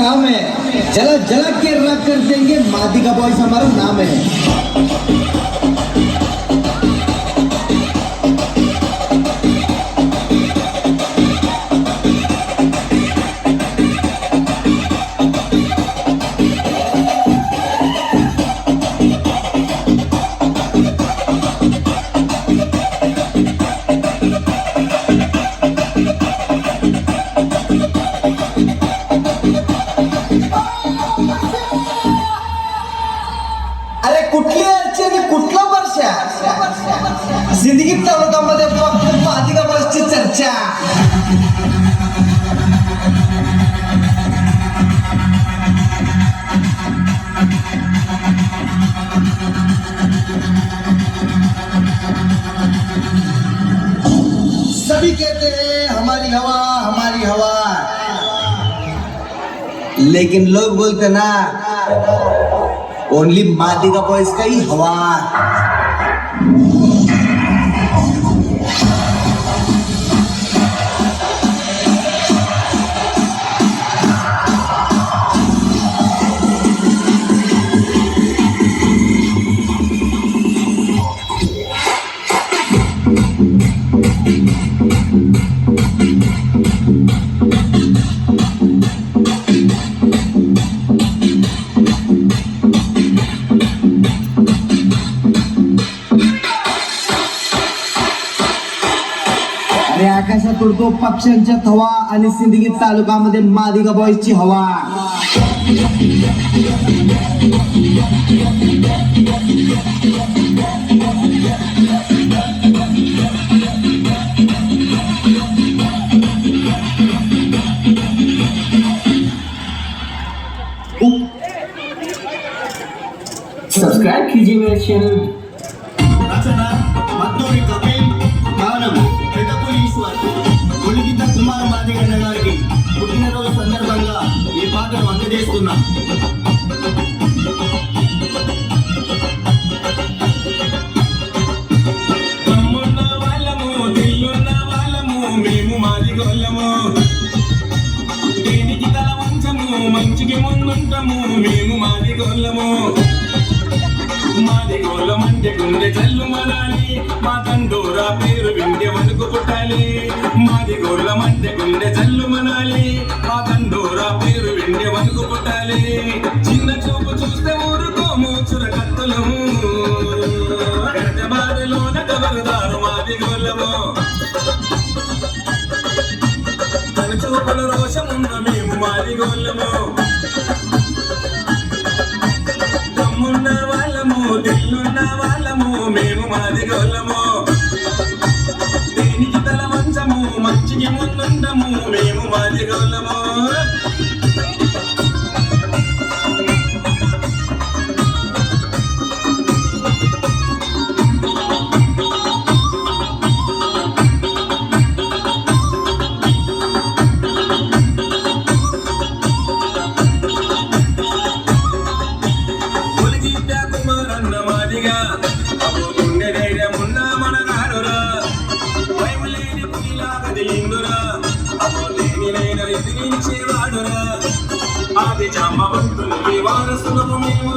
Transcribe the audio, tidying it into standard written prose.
काम है, जला जला के रख कर देंगे। मादिगा बॉयज हमारा नाम है। अरे कुठली अर्ची आणि कुठला वर्षा जिंदगी तालुक्यामध्ये फक्त मादिगा बॉयजची चर्चा। सभी कहते हैं हमारी हवा हमारी हवा, लेकिन लोग बोलते ना ओनली मादिगा बॉयज का ही हवा। अरे आकाशात उडतो पक्ष्यांच्या थवा आणि सिंदगी तालुक्यामध्ये मादिगा बॉयजची हवा। सब्सक्राइब कीजिए मेरे चैनल। రచన మద్దూరి కపిల్, గానం పెద్దపల్లి ఈశ్వర్, కొలిగిత కుమార్ మాదిగన్న గారికి పుట్టినరోజు సందర్భంగా ఈ పాటను అందజేస్తున్నాం। తమ్మున్న వాళ్ళము తెల్లున్న వాళ్ళము మేము మాదిగోళ్ళము, దేనికి తల వంచము మంచికి ముందుంటాము మేము మాదిగోళ్ళము। మాదిగోళ్ళమంటే గుండె జల్లు మనాలి, మా తండోరా పేరు వింటే వణుకు పుట్టాలి। మాదిగోళ్ళమంటే గుండె జల్లు మనాలి, మా తండోరా పేరు వింటే వణుకు పుట్టాలి। చిన్న చూపు చూస్తే ఊరుకోము చురకత్తులము, బాధలోన కబరుదారు మాదిగోళ్ళము। తన చూపుల రోషమున్న మేము మాదిగోళ్ళము, తమ్మున్న వాళ్ళము దిల్లున్న వాళ్ళము మేము మాదిగోళ్ళము, దేనికి తల వంచము మంచికి ముందుండము మేము మాదిగోళ్ళము। ఆది జామ భక్తులు వారసులము మేము।